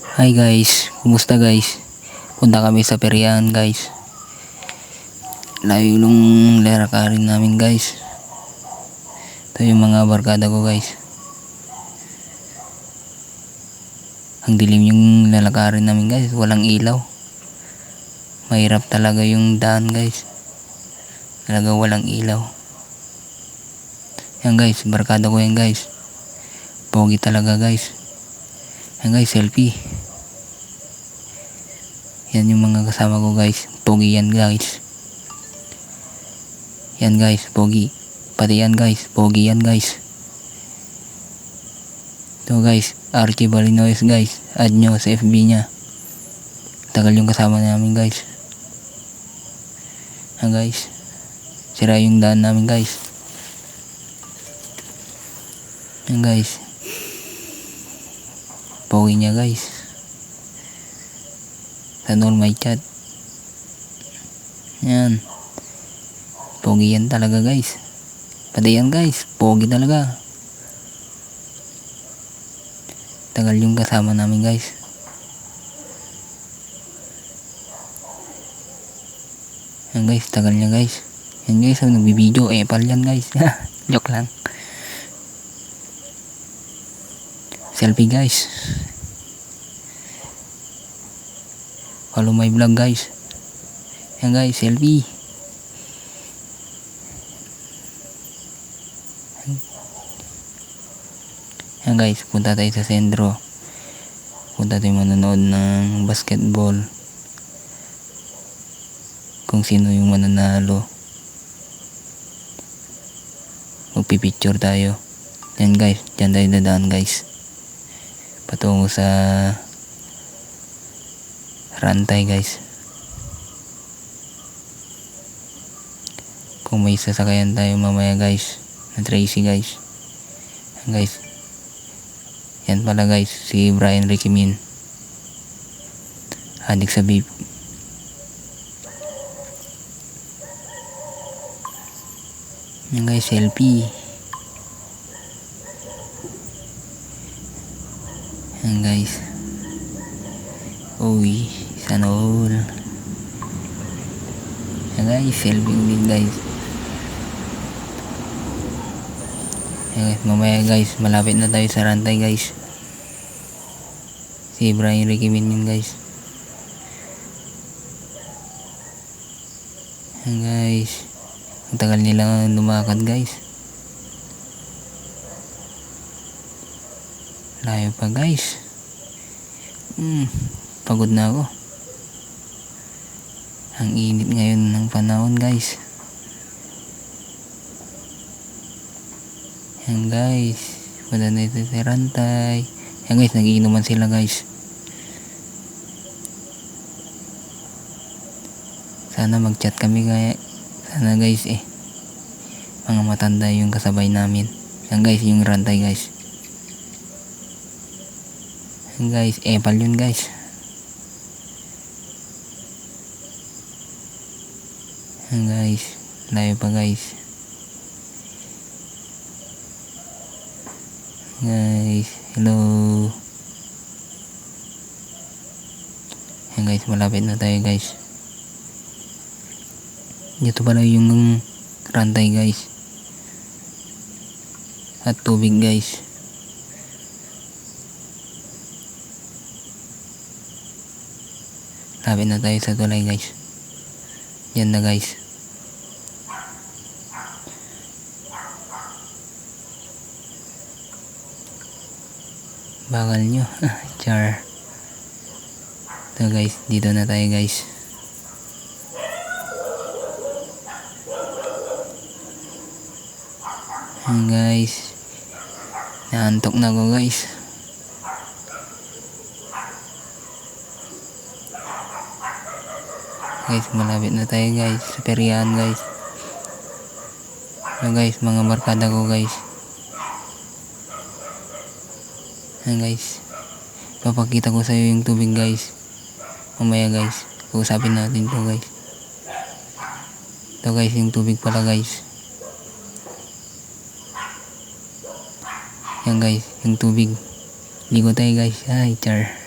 Hi guys, kumusta guys? Punta kami sa Perian guys. Layo nung lalakarin namin guys. Ito yung mga barkada ko guys. Ang dilim yung lalakarin namin guys, walang ilaw. Mahirap talaga yung daan guys. Talaga walang ilaw. Yan guys, barkada ko yan guys. Pogi talaga guys. Yan guys, selfie. Yan yung mga kasama ko guys. Pogi yan guys. Yan guys, pogi. Pati yan guys, pogi yan guys. Ito guys, Archie Balinoes guys. Add nyo sa FB nya. Tagal yung kasama namin guys. Yan guys. Sira yung daan namin guys. Yan guys. Pogi niya guys. Sa all my chat. Yan. Pogi yan talaga guys. Pati yan guys, pogi talaga. Tagal yung kasama namin guys. Yan guys, tagal niya guys. Yan guys, nagbibideo, epal yan guys. Joke lang. Selfie guys. Follow my vlog guys. Yan guys, selfie. Yan guys, punta tayo sa sentro. Punta tayo manonood ng basketball. Kung sino yung mananalo. Magpipicture tayo. Yan guys, dyan tayo dadaan guys. Patungo sa Rantay guys. Kung may sasakayan tayo mamaya guys na Tracy guys. Yan guys. Yan pala guys, si Brian Ricky Min. Adik sa beef. Yan guys, selfie. Yan guys. Uy, sana all. Yan guys, selfie ulit guys. Yan guys, mamaya guys, malapit na tayo sa Rantay guys. Si Brian Ricky Min yun guys. Yan guys. Ang tagal nila lumakad guys. Layo pa guys. Pagod na ako. Ang init ngayon ng panahon guys. Yan guys. Punta na ito sa Rantay. Yan guys, nagiinuman sila guys. Sana mag-chat kami kaya. Sana guys mga matanda yung kasabay namin. Yan guys, yung Rantay guys. Yan guys, epal yun guys. Yan guys, layo pa guys. Guys, hello. Yan guys, malapit na tayo guys. Dito pala yung Rantay guys. At tubig guys. Lapit na tayo sa tulay guys. Yan na guys. Bagal nyo. Char. Ito guys, dito na tayo guys. Yan guys. Naantok na ako guys. Guys, malapit na tayo guys. Sa Perian guys. Yan guys, mga barkada ko guys. Yan guys. Papakita ko sa iyo yung tubig guys. Mamaya guys. Usapin natin to guys. Ito guys, yung tubig pala guys. Yan guys, yung tubig. Ligo tayo guys. Ay, char.